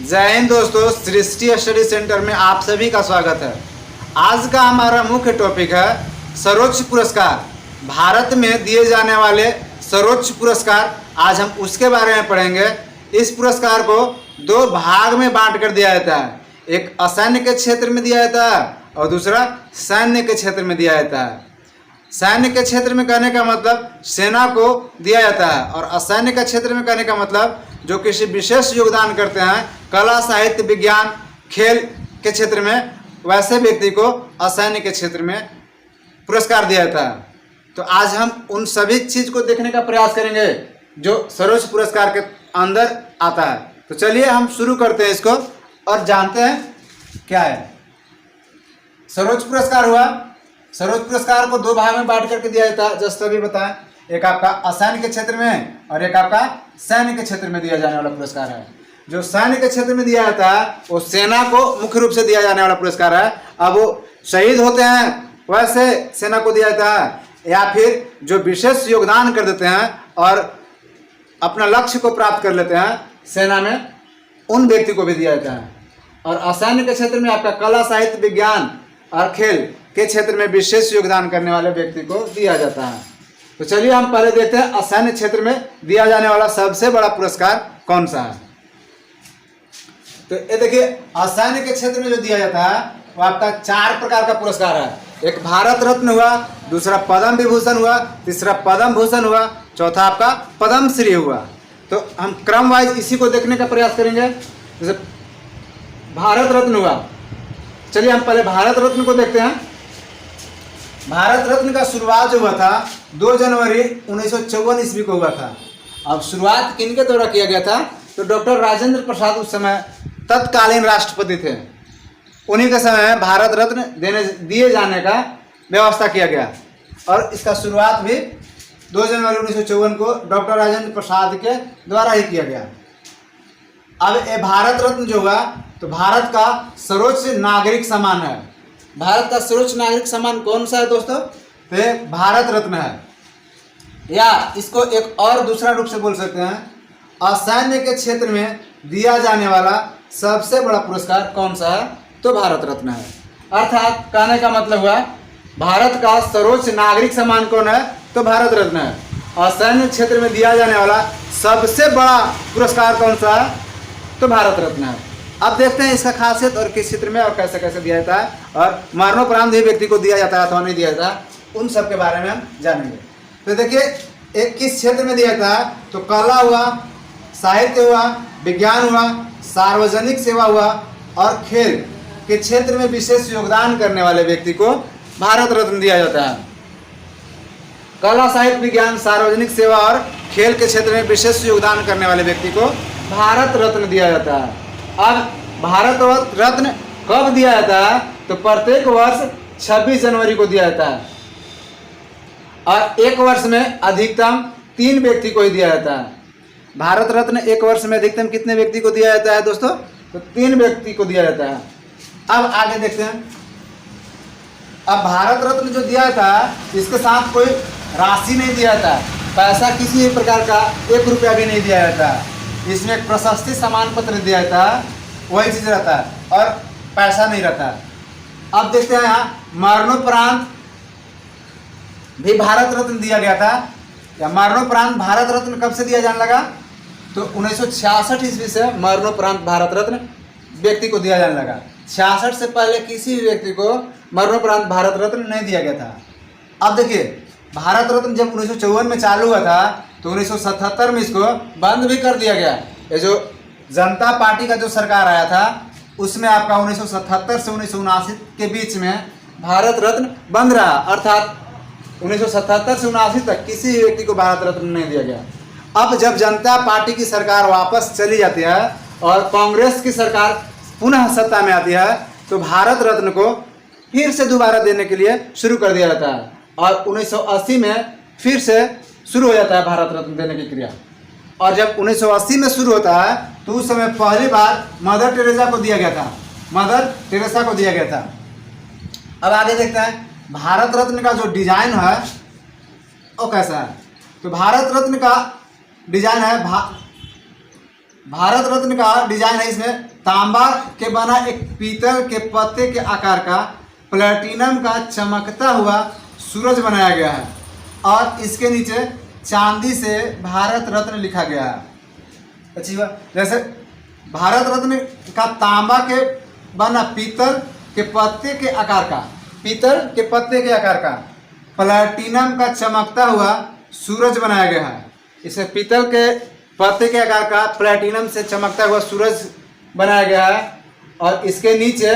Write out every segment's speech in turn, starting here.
जय हिंद दोस्तों, सृष्टि study centre में आप सभी का स्वागत है। आज का हमारा मुख्य टॉपिक है सर्वोच्च पुरस्कार। भारत में दिए जाने वाले सर्वोच्च पुरस्कार, आज हम उसके बारे में पढ़ेंगे। इस पुरस्कार को दो भाग में बांट कर दिया जाता है। एक असैन्य के क्षेत्र में दिया जाता है और दूसरा सैन्य के क्षेत्र में दिया जाता है। सैन्य के क्षेत्र में कहने का मतलब सेना को दिया जाता है, और असैन्य के क्षेत्र में कहने का मतलब जो किसी विशेष योगदान करते हैं कला, साहित्य, विज्ञान, खेल के क्षेत्र में, वैसे व्यक्ति को असैन्य के क्षेत्र में पुरस्कार दिया जाता है। तो आज हम उन सभी चीज को देखने का प्रयास करेंगे जो सर्वोच्च पुरस्कार के अंदर आता है। तो चलिए हम शुरू करते हैं इसको और जानते हैं क्या है सर्वोच्च पुरस्कार। हुआ सर्वोच्च पुरस्कार को दो भाग में बांट करके दिया जाता है, जैसे अभी बताएं। एक आपका असैन्य के क्षेत्र में और एक आपका सैन्य के क्षेत्र में दिया जाने वाला पुरस्कार है। जो सैन्य के क्षेत्र में दिया जाता है वो सेना को मुख्य रूप से दिया जाने वाला पुरस्कार है। अब वो शहीद होते हैं वैसे सेना को दिया जाता है, या फिर जो विशेष योगदान कर देते हैं और अपना लक्ष्य को प्राप्त कर लेते हैं सेना में, उन व्यक्ति को भी दिया जाता है। और असैन्य के क्षेत्र में आपका कला, साहित्य, विज्ञान और खेल के क्षेत्र में विशेष योगदान करने वाले व्यक्ति को दिया जाता है। तो चलिए हम पहले देखते हैं असैन्य क्षेत्र में दिया जाने वाला सबसे बड़ा पुरस्कार कौन सा है। तो ये देखिए, असैन्य के क्षेत्र में जो दिया जाता है वो आपका 4 प्रकार का पुरस्कार है। एक भारत रत्न हुआ, दूसरा पद्म विभूषण हुआ, तीसरा पद्म भूषण हुआ, चौथा आपका पद्म श्री हुआ। तो हम क्रम वाइज इसी को देखने का प्रयास करेंगे। जैसे भारत रत्न हुआ, चलिए हम पहले भारत रत्न को देखते हैं। भारत रत्न का शुरुआत जो हुआ था 2 जनवरी 1954 ईस्वी को हुआ था। अब शुरुआत किनके द्वारा किया गया था? तो डॉक्टर राजेंद्र प्रसाद उस समय तत्कालीन राष्ट्रपति थे। उन्हीं के समय में भारत रत्न दिए जाने का व्यवस्था किया गया, और इसका शुरुआत भी 2 जनवरी 1954 को डॉक्टर राजेंद्र प्रसाद के द्वारा ही किया गया। अब ये भारत रत्न जो हुआ तो भारत का सर्वोच्च नागरिक सम्मान है। भारत का सर्वोच्च नागरिक सम्मान कौन सा है दोस्तों? तो भारत रत्न है, या इसको एक और दूसरा रूप से बोल सकते हैं, असैन्य के क्षेत्र में दिया जाने वाला सबसे बड़ा पुरस्कार कौन सा है? तो भारत रत्न है। अर्थात कहने का मतलब हुआ भारत का सर्वोच्च नागरिक सम्मान कौन है? तो भारत रत्न है। असैन्य क्षेत्र में दिया जाने वाला सबसे बड़ा पुरस्कार कौन सा है? तो भारत रत्न है। अब देखते हैं इसका खासियत और किस क्षेत्र में और कैसे कैसे दिया जाता है, और मरणोपरांत भी व्यक्ति को दिया जाता है अथवा नहीं दिया जाता है, उन सब के बारे में हम जानेंगे। तो देखिए, एक किस क्षेत्र में दिया जाता है? तो कला हुआ, साहित्य हुआ, विज्ञान हुआ, सार्वजनिक सेवा हुआ और खेल के क्षेत्र में विशेष योगदान करने वाले व्यक्ति को भारत रत्न दिया जाता है। कला, साहित्य, विज्ञान, सार्वजनिक सेवा और खेल के क्षेत्र में विशेष योगदान करने वाले व्यक्ति को भारत रत्न दिया जाता है। अब भारत रत्न कब दिया जाता है? तो प्रत्येक वर्ष 26 जनवरी को दिया जाता है, और एक वर्ष में अधिकतम 3 व्यक्ति को ही दिया जाता है। भारत रत्न एक वर्ष में अधिकतम कितने व्यक्ति को दिया जाता है दोस्तों? तो 3 व्यक्ति को दिया जाता है। अब आगे देखते हैं। अब भारत रत्न जो दिया जाता है इसके साथ कोई राशि नहीं दिया जाता है, पैसा किसी भी प्रकार का 1 रुपया भी नहीं दिया जाता है। इसमें एक प्रशस्ति सम्मान पत्र दिया जाता है, वही चीज रहता है, और पैसा नहीं रहता है। अब देखते हैं यहाँ मरणोपरांत भी भारत रत्न दिया गया था। या मरणोपरांत भारत रत्न कब से दिया जाने लगा? तो 1966 ईस्वी से मरणोपरांत भारत रत्न व्यक्ति को दिया जाने लगा। 66 से पहले किसी भी व्यक्ति को मरणोपरांत भारत रत्न नहीं दिया गया था। अब देखिए, भारत रत्न जब 1954 में चालू हुआ था तो 1977 में इसको बंद भी कर दिया गया। ये जो जनता पार्टी का जो सरकार आया था उसमें आपका 1977 से 1979 के बीच में भारत रत्न बंद रहा, अर्थात 1977 से 1979 तक किसी भी व्यक्ति को भारत रत्न नहीं दिया गया। अब जब जनता पार्टी की सरकार वापस चली जाती है और कांग्रेस की सरकार पुनः सत्ता में आती है तो भारत रत्न को फिर से दोबारा देने के लिए शुरू कर दिया जाता है, और 1980 में फिर से शुरू हो जाता है भारत रत्न देने की क्रिया। और जब 1980 में शुरू होता है तो उस समय पहली बार मदर टेरेसा को दिया गया था। मदर टेरेसा को दिया गया था। अब आगे देखते हैं भारत रत्न का जो डिजाइन है वो कैसा है। तो भारत रत्न का डिजाइन है भारत रत्न का डिजाइन है, इसमें तांबा के बना एक पीतल के पत्ते के आकार का प्लेटिनम का चमकता हुआ सूरज बनाया गया है और इसके नीचे चांदी से भारत रत्न लिखा गया है। अच्छी बात, जैसे भारत रत्न का तांबा के बना पीतल के पत्ते के आकार का, पीतल के पत्ते के आकार का प्लेटिनम का चमकता हुआ सूरज बनाया गया है। इसे पीतल के पत्ते के आकार का प्लेटिनम से चमकता हुआ सूरज बनाया गया है और इसके नीचे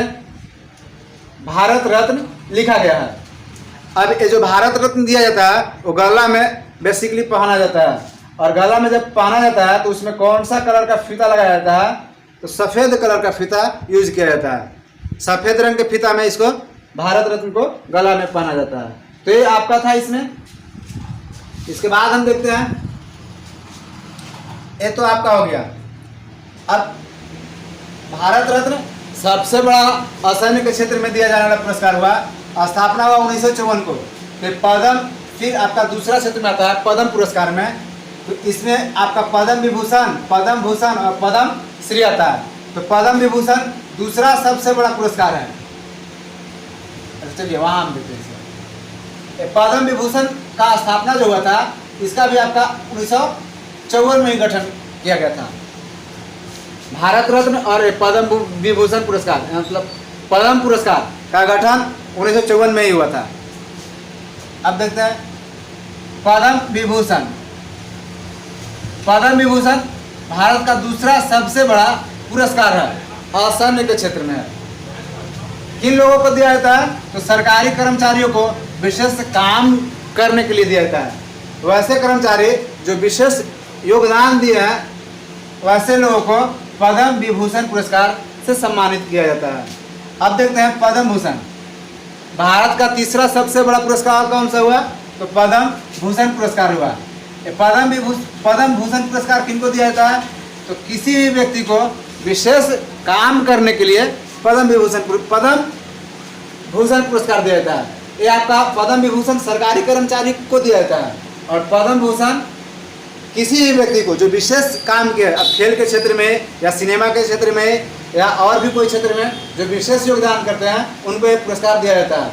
भारत रत्न लिखा गया है। अब ये जो भारत रत्न दिया जाता है वो गला में बेसिकली पहना जाता है और गला में जब पहना जाता है तो उसमें कौन सा कलर का फीता लगाया जाता है, तो सफ़ेद कलर का फीता यूज किया जाता है। सफ़ेद रंग के फीता में इसको भारत रत्न को गला में पहना जाता है। तो ये आपका था इसमें। इसके बाद हम देखते हैं, ये तो आपका हो गया। अब भारत रत्न सबसे बड़ा असैनिक के क्षेत्र में दिया जाने वाला पुरस्कार हुआ, स्थापना हुआ 1954 को। फिर पद्म, फिर आपका दूसरा क्षेत्र में आता है पद्म पुरस्कार में, तो इसमें आपका पद्म विभूषण, पद्म भूषण और पद्म श्री आता है। तो पद्म विभूषण दूसरा सबसे बड़ा पुरस्कार है। चलिए वहाँ हम देखते हैं। पद्म विभूषण का स्थापना जो हुआ था इसका भी आपका 1954 में ही गठन किया गया था। भारत रत्न और पद्म विभूषण पुरस्कार, मतलब पद्म पुरस्कार का गठन 1954 में ही हुआ था। अब देखते हैं पद्म विभूषण। पद्म विभूषण भारत का दूसरा सबसे बड़ा पुरस्कार है, असैनिक के क्षेत्र में है। किन लोगों को दिया जाता है, तो सरकारी कर्मचारियों को विशेष काम करने के लिए दिया जाता है। वैसे कर्मचारी जो विशेष योगदान दिए हैं वैसे लोगों को पद्म विभूषण पुरस्कार से सम्मानित किया जाता है। अब देखते हैं पद्म भूषण। भारत का तीसरा सबसे बड़ा पुरस्कार कौन सा हुआ, तो पद्म भूषण पुरस्कार हुआ। पद्म भूषण पुरस्कार किनको दिया जाता है, तो किसी भी व्यक्ति को विशेष काम करने के लिए पद्म भूषण पुरस्कार दिया जाता है। ये आपका पद्म विभूषण सरकारी कर्मचारी को दिया जाता है और पद्म भूषण किसी भी व्यक्ति को जो विशेष काम किया, अब खेल के क्षेत्र में या सिनेमा के क्षेत्र में या और भी कोई क्षेत्र में जो विशेष योगदान करते हैं उनको एक पुरस्कार दिया जाता है।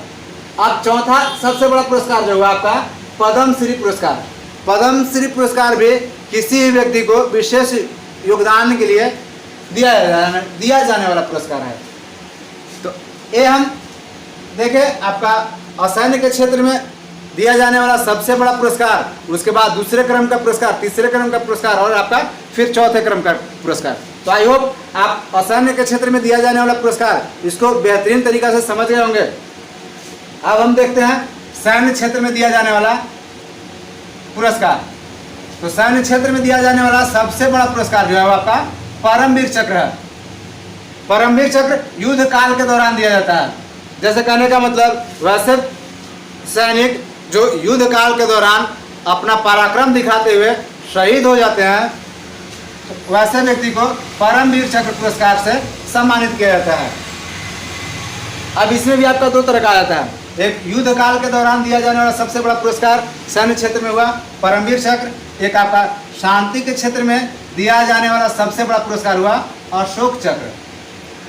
अब चौथा सबसे बड़ा पुरस्कार जो हुआ आपका पद्मश्री पुरस्कार। पद्मश्री पुरस्कार भी किसी भी व्यक्ति को विशेष योगदान के लिए दिया जाने वाला पुरस्कार है। तो ये हम देखें आपका असैनिक के क्षेत्र में दिया जाने वाला सबसे बड़ा पुरस्कार, उसके बाद दूसरे क्रम का पुरस्कार, तीसरे क्रम का पुरस्कार और आपका फिर चौथे क्रम का पुरस्कार। तो आई होप आप असैनिक के क्षेत्र में दिया जाने वाला पुरस्कार इसको बेहतरीन तरीका से समझ गए होंगे। अब हम देखते हैं सैन्य क्षेत्र में दिया जाने वाला पुरस्कार। तो सैन्य क्षेत्र में दिया जाने वाला सबसे बड़ा पुरस्कार जो है वो आपका परमवीर चक्र है। परमवीर चक्र युद्ध काल के दौरान दिया जाता है। जैसे कहने का मतलब वैसे सैनिक जो युद्ध काल के दौरान अपना पराक्रम दिखाते हुए शहीद हो जाते हैं, तो वैसे व्यक्ति को परमवीर चक्र पुरस्कार से सम्मानित किया जाता है। अब इसमें भी आपका दो तरह का आता है, एक युद्ध काल के दौरान दिया जाने वाला सबसे बड़ा पुरस्कार सैन्य क्षेत्र में हुआ परमवीर चक्र, एक आपका शांति के क्षेत्र में दिया जाने वाला सबसे बड़ा पुरस्कार हुआ अशोक चक्र।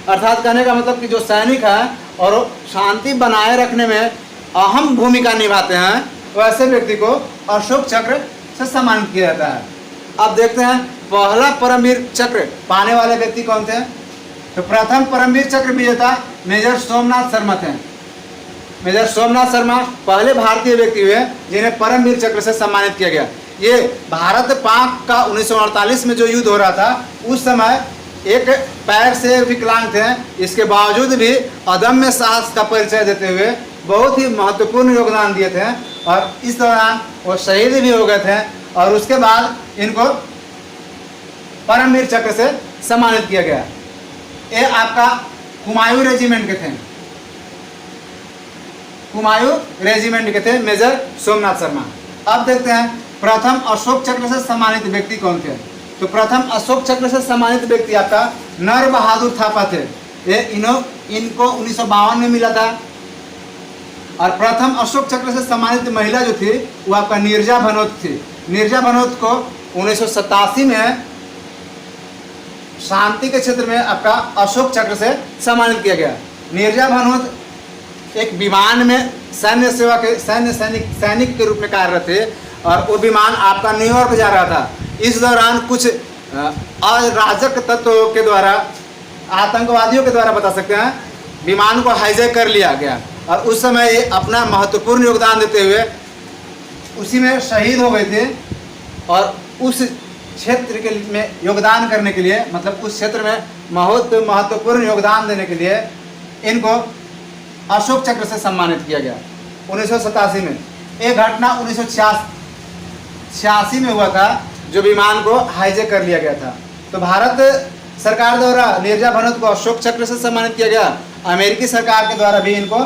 अर्थात कहने का मतलब कि जो सैनिक है और शांति बनाए रखने में अहम भूमिका निभाते हैं वैसे व्यक्ति को अशोक चक्र से सम्मानित किया जाता है। अब देखते हैं पहला परमवीर चक्र पाने वाले व्यक्ति कौन थे। तो प्रथम परमवीर चक्र विजेता मेजर सोमनाथ शर्मा थे। मेजर सोमनाथ शर्मा पहले भारतीय व्यक्ति हुए जिन्हें परमवीर चक्र से सम्मानित किया गया। ये भारत पाक का 1948 में जो युद्ध हो रहा था उस समय एक पैर से विकलांग थे, इसके बावजूद भी अदम्य साहस का परिचय देते हुए बहुत ही महत्वपूर्ण योगदान दिए थे और इस दौरान वो शहीद भी हो गए थे और उसके बाद इनको परमवीर चक्र से सम्मानित किया गया। ये आपका कुमायूं रेजिमेंट के थे, कुमायूं रेजिमेंट के थे मेजर सोमनाथ शर्मा। अब देखते हैं प्रथम अशोक चक्र से सम्मानित व्यक्ति कौन थे। तो प्रथम अशोक चक्र से सम्मानित व्यक्ति आपका नर बहादुर थापा थे। ये इनको 1952 में मिला था। और प्रथम अशोक चक्र से सम्मानित महिला जो थी वो आपका नीरजा भनोत थी। नीरजा भनोत को 1987 में शांति के क्षेत्र में आपका अशोक चक्र से सम्मानित किया गया। नीरजा भानोत एक विमान में सैनिक के रूप में कार्यरत थे और वो विमान आपका न्यूयॉर्क जा रहा था। इस दौरान कुछ अराजक तत्वों के द्वारा, आतंकवादियों के द्वारा बता सकते हैं, विमान को हाईजैक कर लिया गया और उस समय ये अपना महत्वपूर्ण योगदान देते हुए उसी में शहीद हो गए थे। और उस क्षेत्र के में योगदान करने के लिए, मतलब उस क्षेत्र में महत्वपूर्ण योगदान देने के लिए इनको अशोक चक्र से सम्मानित किया गया 1987 में। एक घटना 1986 में हुआ था जो विमान को हाईजैक कर लिया गया था। तो भारत सरकार द्वारा नीरजा भानोत को अशोक चक्र से सम्मानित किया गया। अमेरिकी सरकार के द्वारा भी इनको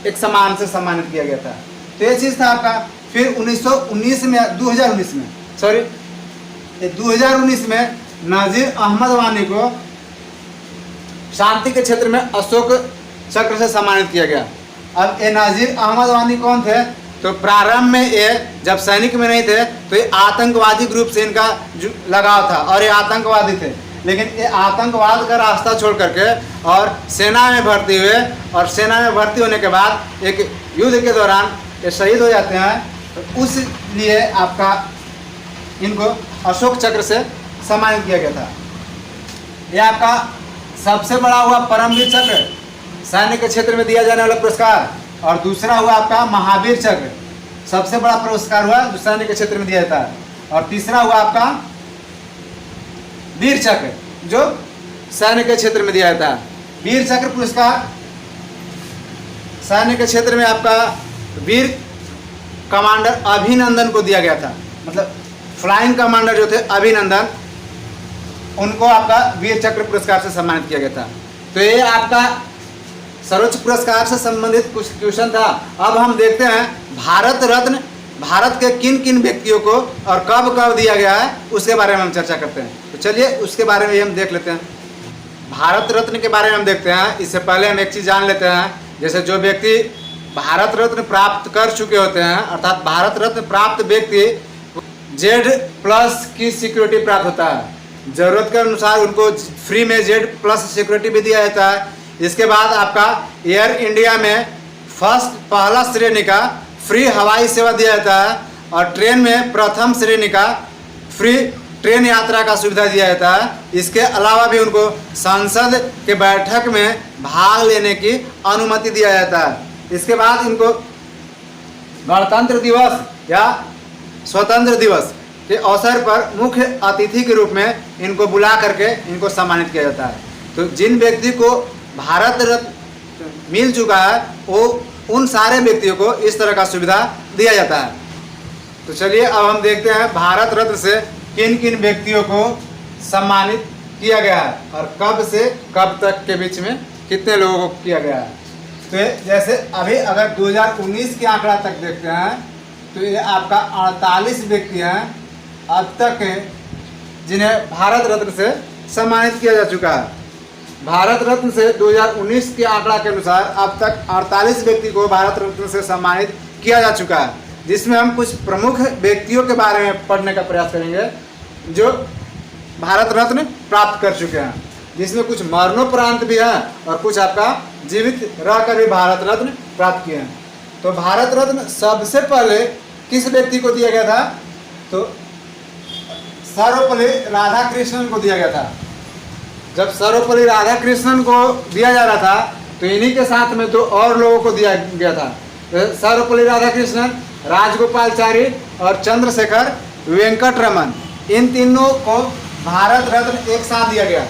एक सम्मान से सम्मानित किया गया था। तो ये चीज़ था आपका। फिर 2019 में नाजिर अहमद वानी को शांति के क्षेत्र में अशोक चक्र से सम्मानित किया गया। अब ये नाजिर अहमद वानी कौन थे? तो प्रारंभ में ये जब सैनिक में नहीं थे तो ये आतंकवादी ग्रुप से इनका लगाव था और ये आतंकवादी थे। लेकिन ये आतंकवाद का रास्ता छोड़ करके और सेना में भर्ती हुए और सेना में भर्ती होने के बाद एक युद्ध के दौरान ये शहीद हो जाते हैं। तो उस लिए आपका इनको अशोक चक्र से सम्मानित किया गया था। यह आपका सबसे बड़ा हुआ परमवीर चक्र, सैन्य के क्षेत्र में दिया जाने वाला पुरस्कार। और दूसरा हुआ आपका महावीर चक्र, सबसे बड़ा पुरस्कार हुआ जो सैन्य के क्षेत्र में दिया जाता है। और तीसरा हुआ आपका वीर चक्र जो सैन्य के क्षेत्र में दिया जाता है। वीर चक्र पुरस्कार सैन्य के क्षेत्र में आपका वीर कमांडर अभिनंदन को दिया गया था। मतलब फ्लाइंग कमांडर जो थे अभिनंदन, उनको आपका वीर चक्र पुरस्कार से सम्मानित किया गया था। तो ये आपका सर्वोच्च पुरस्कार से संबंधित कुछ क्वेश्चन था। अब हम देखते हैं भारत रत्न भारत के किन किन व्यक्तियों को और कब कब दिया गया है, उसके बारे में हम चर्चा करते हैं। तो चलिए उसके बारे में हम देख लेते हैं। भारत रत्न के बारे में हम देखते हैं। इससे पहले हम एक चीज़ जान लेते हैं, जैसे जो व्यक्ति भारत रत्न प्राप्त कर चुके होते हैं, अर्थात भारत रत्न प्राप्त व्यक्ति Z+ की सिक्योरिटी प्राप्त होता है। ज़रूरत के अनुसार उनको फ्री में Z+ सिक्योरिटी भी दिया जाता है। इसके बाद आपका एयर इंडिया में पहला श्रेणी का फ्री हवाई सेवा दिया जाता है और ट्रेन में प्रथम श्रेणी का फ्री ट्रेन यात्रा का सुविधा दिया जाता है। इसके अलावा भी उनको संसद के बैठक में भाग लेने की अनुमति दिया जाता है। इसके बाद इनको गणतंत्र दिवस या स्वतंत्र दिवस के अवसर पर मुख्य अतिथि के रूप में इनको बुला करके इनको सम्मानित किया जाता है। तो जिन व्यक्ति को भारत रत्न मिल चुका है वो उन सारे व्यक्तियों को इस तरह का सुविधा दिया जाता है। तो चलिए अब हम देखते हैं भारत रत्न से किन किन व्यक्तियों को सम्मानित किया गया है और कब से कब तक के बीच में कितने लोगों को किया गया है। तो जैसे अभी अगर 2019 के आंकड़ा तक देखते हैं तो ये आपका 48 व्यक्ति हैं अब तक जिन्हें भारत रत्न से सम्मानित किया जा चुका है। भारत रत्न से 2019 के आंकड़ा के अनुसार अब तक 48 व्यक्ति को भारत रत्न से सम्मानित किया जा चुका है, जिसमें हम कुछ प्रमुख व्यक्तियों के बारे में पढ़ने का प्रयास करेंगे जो भारत रत्न प्राप्त कर चुके हैं, जिसमें कुछ मरणोपरांत भी हैं और कुछ आपका जीवित रहकर भी भारत रत्न प्राप्त किए हैं। तो भारत रत्न सबसे पहले किस व्यक्ति को दिया गया था? तो सर्वपल्ली राधाकृष्णन को दिया गया था। जब सर्वपल्ली राधाकृष्णन को दिया जा रहा था तो इन्हीं के साथ में दो और लोगों को दिया गया था। तो सर्वपल्ली राधाकृष्णन, राजगोपालचारी और चंद्रशेखर वेंकटरमन, इन तीनों को भारत रत्न एक साथ दिया गया।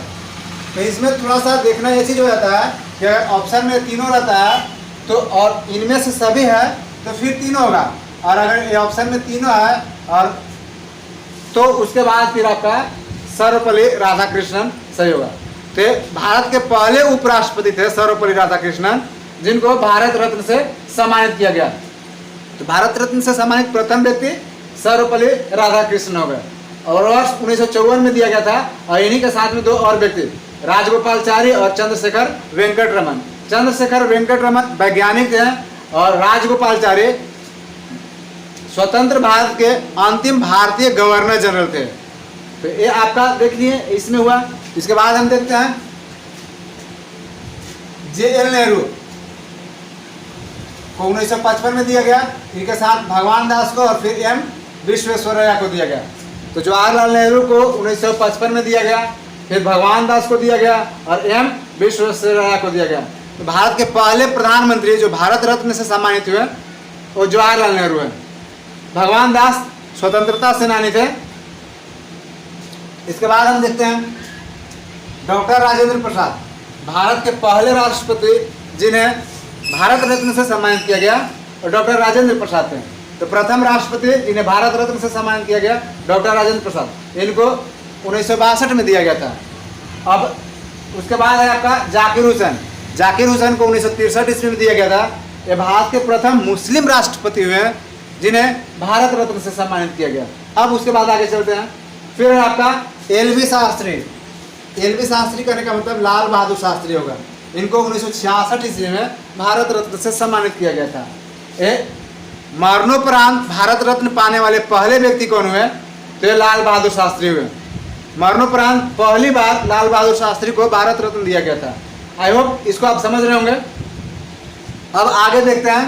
तो इसमें थोड़ा सा देखना ये चीज़ हो जाता है कि अगर ऑप्शन में तीनों रहता है तो और इनमें से सभी है तो फिर तीनों होगा, और अगर ये ऑप्शन में तीनों है और तो उसके बाद फिर आपका सर्वपल्ली राधाकृष्णन सही होगा। तो भारत के पहले उपराष्ट्रपति थे सर्वपल्ली राधाकृष्णन, जिनको भारत रत्न से सम्मानित किया गया। तो भारत रत्न से सम्मानित प्रथम व्यक्ति सर्वपल्ली राधाकृष्णन हो गए और वर्ष 1954 में दिया गया था। और इन्हीं के साथ में दो और व्यक्ति, राजगोपालचारी और चंद्रशेखर वेंकटरमन। चंद्रशेखर वेंकटरमन वैज्ञानिक हैं और राजगोपालचारी स्वतंत्र भारत के अंतिम भारतीय गवर्नर जनरल थे। तो ये आपका देखिए इसमें हुआ। इसके बाद हम देखते हैं JL नेहरू को 1955 में दिया गया, इनके साथ भगवान दास को और फिर M विश्वेश्वरैया को दिया गया। तो जवाहरलाल नेहरू को 1955 में दिया गया, फिर भगवान दास को दिया गया और M विश्वेश्वरैया को दिया गया। तो भारत के पहले प्रधानमंत्री जो भारत रत्न से सम्मानित हुए वो जवाहरलाल नेहरू है। भगवान दास स्वतंत्रता सेनानी थे। इसके बाद हम देखते हैं डॉक्टर राजेंद्र प्रसाद, भारत के पहले राष्ट्रपति जिन्हें भारत रत्न से सम्मानित किया गया और डॉक्टर राजेंद्र प्रसाद थे। तो प्रथम राष्ट्रपति जिन्हें भारत रत्न से सम्मानित किया गया डॉक्टर राजेंद्र प्रसाद, इनको 1962 में दिया गया था। अब उसके बाद है आपका जाकिर हुसैन। जाकिर हुसैन को 1963 ईस्वी में दिया गया था। ये भारत के प्रथम मुस्लिम राष्ट्रपति हुए हैं जिन्हें भारत रत्न से सम्मानित किया गया। अब उसके बाद आगे चलते हैं। फिर है आपका LV शास्त्री। LV शास्त्री कहने का मतलब लाल बहादुर शास्त्री होगा। इनको 1966 ईस्वी में भारत रत्न से सम्मानित किया गया था। मरणोपरांत भारत रत्न पाने वाले पहले व्यक्ति कौन हुए? तो ये लाल बहादुर शास्त्री हुए। मरणोपरांत पहली बार लाल बहादुर शास्त्री को भारत रत्न दिया गया था। आई होप इसको आप समझ रहे होंगे। अब आगे देखते हैं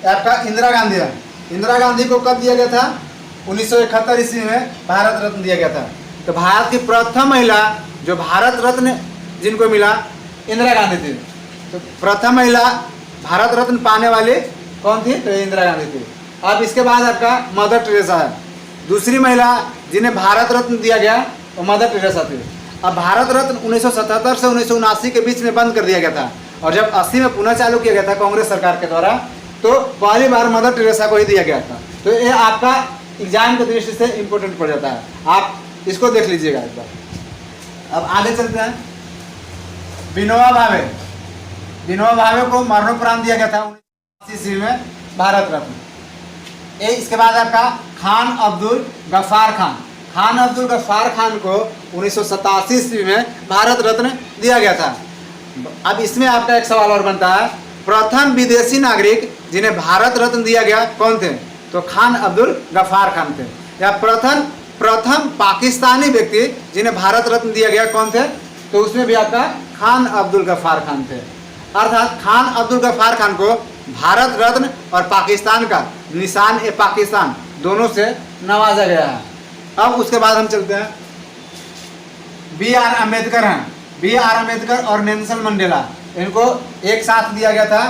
आपका इंदिरा गांधी है। इंदिरा गांधी को कब दिया गया था? 1971 ईस्वी में भारत रत्न दिया गया था। तो भारत की प्रथम महिला जो भारत रत्न जिनको मिला इंदिरा गांधी थी। तो प्रथम महिला भारत रत्न पाने वाली कौन थी? तो इंदिरा गांधी थी। अब इसके बाद आपका मदर टेरेसा है, दूसरी महिला जिन्हें भारत रत्न दिया गया वो मदर टेरेसा थी। अब भारत रत्न 1977 से 1979 के बीच में बंद कर दिया गया था और जब 80 में पुनः चालू किया गया था कांग्रेस सरकार के द्वारा, तो पहली बार मदर टेरेसा को ही दिया गया था। तो ये आपका एग्जाम की दृष्टि से इम्पोर्टेंट पड़ जाता है, आप इसको देख लीजिएगा एक बार। अब आगे चलते हैं। विनोबा भावे। विनोबा भावे को मरणोपरांत दिया गया था 1980 ईस्वी में भारत रत्न। इसके बाद आपका खान अब्दुल गफ्फार खान। खान अब्दुल गफ्फार खान को 1987 ईस्वी में भारत रत्न दिया गया था। अब इसमें आपका एक सवाल और बनता है, प्रथम विदेशी नागरिक जिन्हें भारत रत्न दिया गया कौन थे? तो खान अब्दुल गफ्फार खान थे। या प्रथम पाकिस्तानी व्यक्ति जिन्हें भारत रत्न दिया गया कौन थे? तो उसमें भी आपका खान अब्दुल गफ्फार खान थे। अर्थात खान अब्दुल गफ्फार खान को भारत रत्न और पाकिस्तान का निशान-ए-पाकिस्तान दोनों से नवाजा गया है। अब उसके बाद हम चलते हैं B.R. अम्बेडकर हैं। B.R. अम्बेडकर और नेल्सन मंडेला, इनको एक साथ दिया गया था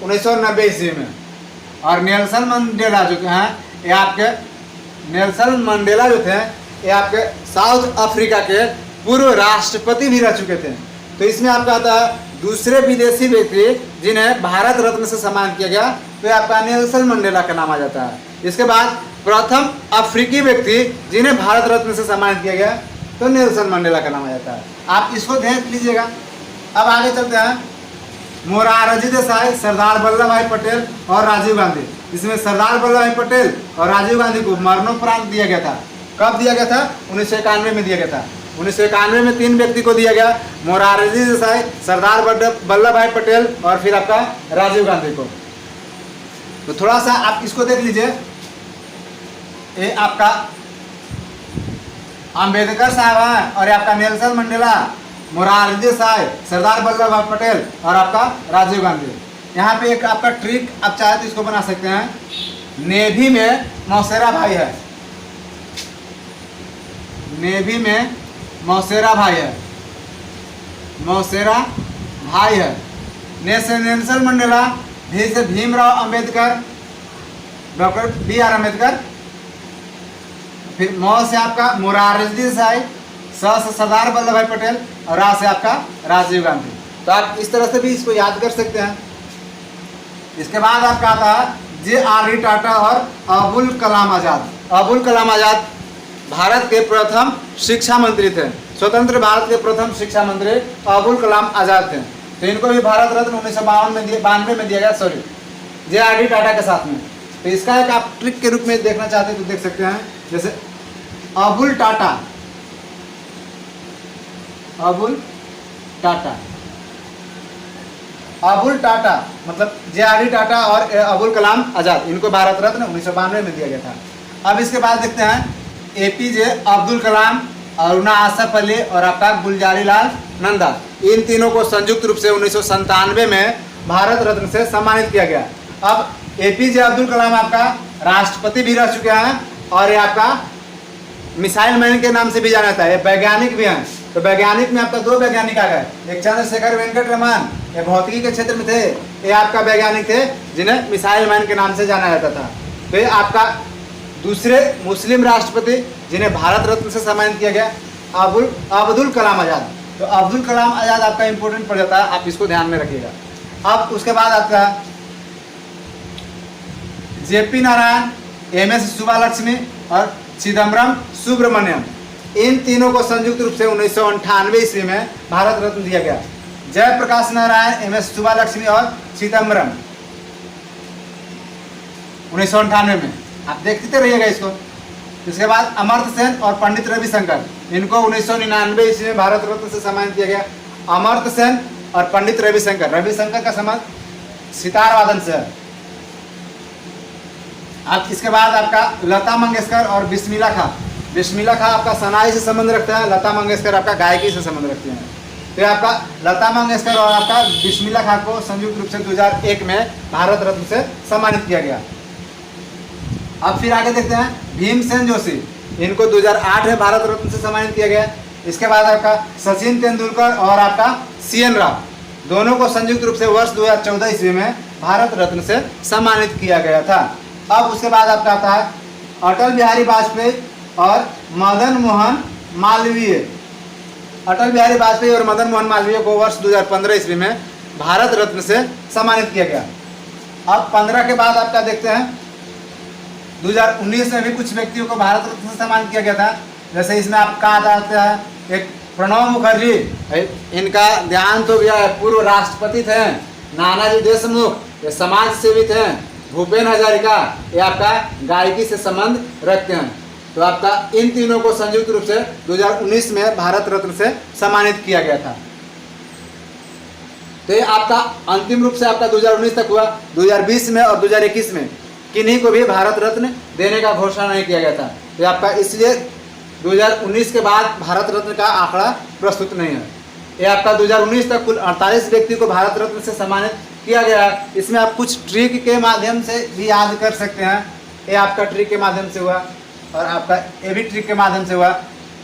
1990 ईस्वी में। और नेल्सन मंडेला जो हैं ये आपके नेल्सन मंडेला जो थे ये आपके साउथ अफ्रीका के पूर्व राष्ट्रपति भी रह चुके थे। तो इसमें आपका आता है दूसरे विदेशी व्यक्ति जिन्हें भारत रत्न से सम्मानित किया गया, तो आपका नेल्सन मंडेला का नाम आ जाता है। इसके बाद प्रथम अफ्रीकी व्यक्ति जिन्हें भारत रत्न से सम्मानित किया गया, तो नेल्सन मंडेला का नाम आ जाता है। आप इसको देख लीजिएगा। अब आगे चलते हैं। मोरारजी देसाई, सरदार वल्लभ भाई पटेल और राजीव गांधी। इसमें सरदार वल्लभ भाई पटेल और राजीव गांधी को मरणोपरांत दिया गया था। कब दिया गया था? 1991 में दिया गया था। 1991 में 3 व्यक्ति को दिया गया, मोरारजी देसाई, सरदार वल्लभ भाई पटेल और फिर आपका राजीव गांधी को। तो थोड़ा सा आप इसको देख लीजिए। ये आपका अंबेडकर साहब हैं और ये आपका नेल्सन मंडेला, मोरारजी देसाई, सरदार वल्लभ भाई पटेल और आपका राजीव गांधी। यहाँ पे एक आपका ट्रिक आप चाहे तो इसको बना सकते हैं। नेवी में मौसेरा भाई है, नेवी में मौसेरा भाई है, मौसेरा भाई है। नेल्सन मंडेला, भी से भीमराव अंबेडकर, डॉक्टर B.R. अम्बेडकर, फिर मौ से आपका मोरारजी देसाई, स से सरदार वल्लभ भाई पटेल और रा से आपका राजीव गांधी। तो आप इस तरह से भी इसको याद कर सकते हैं। इसके बाद आपका आता है J.R.D. टाटा और अबुल कलाम आज़ाद। अबुल कलाम आज़ाद भारत के प्रथम शिक्षा मंत्री थे। स्वतंत्र भारत के प्रथम शिक्षा मंत्री अबुल कलाम आज़ाद थे। तो इनको भी भारत रत्न 1992 में दिया गया, सॉरी J.R.D. टाटा के साथ में। तो इसका एक आप ट्रिक के रूप में देखना चाहते हैं तो देख सकते हैं। जैसे अबुल टाटा, अबुल टाटा, अबुल टाटा मतलब J.R.D. टाटा और अबुल कलाम आज़ाद, इनको भारत रत्न 1992 में दिया गया था। अब इसके बाद देखते हैं APJ अब्दुल कलाम अरुणा आसफ अली और आपका गुलजारी लाल नंदा, इन तीनों को संयुक्त रूप से 1997 में भारत रत्न से सम्मानित किया गया। अब एपीजे अब्दुल कलाम आपका राष्ट्रपति भी रह चुके हैं और ये आपका मिसाइल मैन के नाम से भी जाना जाता है, ये वैज्ञानिक भी हैं। तो वैज्ञानिक में आपका दो वैज्ञानिक आ गए, एक चंद्रशेखर वेंकट रमन, ये भौतिकी के क्षेत्र में थे, ये आपका वैज्ञानिक थे जिन्हें मिसाइल मैन के नाम से जाना जाता था। तो ये आपका दूसरे मुस्लिम राष्ट्रपति जिन्हें भारत रत्न से सम्मानित किया गया अब्दुल कलाम आज़ाद। तो अब्दुल कलाम आज़ाद आपका इंपॉर्टेंट पड़ जाता है, आप इसको ध्यान में रखिएगा। अब उसके बाद आपका जेपी नारायण, एमएस सुब्बालक्ष्मी और चिदम्बरम सुब्रमण्यम, इन तीनों को संयुक्त रूप से 1998 ईस्वी में भारत रत्न दिया गया। जयप्रकाश नारायण, एमएस सुब्बालक्ष्मी और चिदम्बरम 1998 में, आप देखते रहिएगा इसको। इसके बाद अमर्त्य सेन और पंडित रविशंकर, इनको 1999 ईस्वी में भारत रत्न से सम्मानित किया गया। अमर्त्य सेन और पंडित रविशंकर, रविशंकर का संबंध सितार वादन से है। अब इसके बाद आपका लता मंगेशकर और बिस्मिल्ला खां, बिस्मिल्ला खां आपका सनाई से संबंध रखता है, लता मंगेशकर आपका गायकी से संबंध रखती हैं। तो आपका लता मंगेशकर और आपका बिस्मिल्ला खां को संयुक्त रूप से 2001 में भारत रत्न से सम्मानित किया गया। अब फिर आगे देखते हैं भीमसेन जोशी, इनको 2008 में भारत रत्न से सम्मानित किया गया। इसके बाद आपका सचिन तेंदुलकर और आपका सीएन राव, दोनों को संयुक्त रूप से वर्ष 2014 ईस्वी में भारत रत्न से सम्मानित किया गया था। अब उसके बाद आपका आता है अटल बिहारी वाजपेयी और मदन मोहन मालवीय। अटल बिहारी वाजपेयी और मदन मोहन मालवीय को वर्ष 2015 ईस्वी में भारत रत्न से सम्मानित किया गया। अब 15 के बाद आपका देखते हैं 2019 में भी कुछ व्यक्तियों को भारत रत्न से सम्मानित किया गया था। जैसे इसमें आपका आता है एक प्रणब मुखर्जी, इनका देहांत हो गया है, पूर्व राष्ट्रपति थे। नानाजी देशमुख, ये समाज सेवी थे। भूपेन हजारिका, ये आपका गायकी से संबंध रखते हैं। तो आपका इन तीनों को संयुक्त रूप से 2019 में भारत रत्न से सम्मानित किया गया था। तो ये आपका अंतिम रूप से आपका 2019 तक हुआ। 2020 में और 2021 में किन्हीं को भी भारत रत्न देने का घोषणा नहीं किया गया था। तो आपका इसलिए 2019 के बाद भारत रत्न का आंकड़ा प्रस्तुत नहीं है। ये आपका 2019 तक कुल 48 व्यक्ति को भारत रत्न से सम्मानित किया गया है। इसमें आप कुछ ट्रिक के माध्यम से भी याद कर सकते हैं। ये आपका ट्रिक के माध्यम से हुआ और आपका ये भी ट्रिक के माध्यम से हुआ।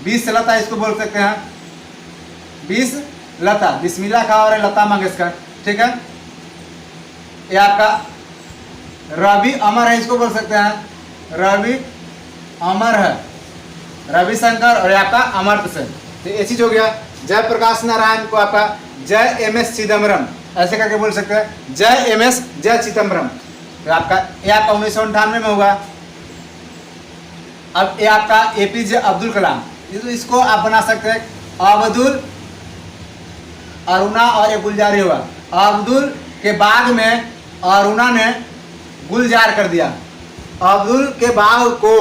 20 लता इसको बोल सकते हैं, 20 लता, बिस्मिल्ला खां और लता मंगेशकर, ठीक है। ये आपका रवि अमर है, इसको बोल सकते हैं रवि अमर है, रविशंकर और आपका अमर्त्य सेन। तो ये चीज हो गया। जयप्रकाश नारायण को आपका जय एमएस चिदम्बरम ऐसे करके बोल सकते हैं, जय एमएस जय चिदम्बरम। तो आपका ये आपका 1998 में होगा। अब ये आपका एपीजे अब्दुल कलाम, तो इसको आप बना सकते हैं अब्दुल, अरुणा और ये गुलजारी हुआ। अब्दुल के बाग में अरुणा ने गुलजार कर दिया, अब्दुल के बाग को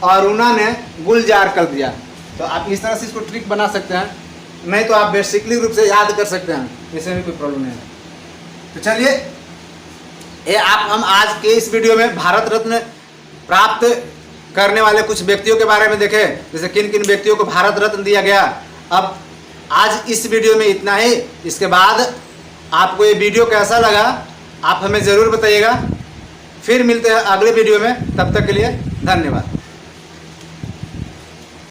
अरुणा ने गुलजार कर दिया। तो आप इस तरह से इसको ट्रिक बना सकते हैं, नहीं तो आप बेसिकली रूप से याद कर सकते हैं, इसमें भी कोई प्रॉब्लम नहीं है। तो चलिए ये आप हम आज के इस वीडियो में भारत रत्न प्राप्त करने वाले कुछ व्यक्तियों के बारे में देखें, जैसे किन किन व्यक्तियों को भारत रत्न दिया गया। अब आज इस वीडियो में इतना ही। इसके बाद आपको ये वीडियो कैसा लगा आप हमें ज़रूर बताइएगा। फिर मिलते हैं अगले वीडियो में, तब तक के लिए धन्यवाद।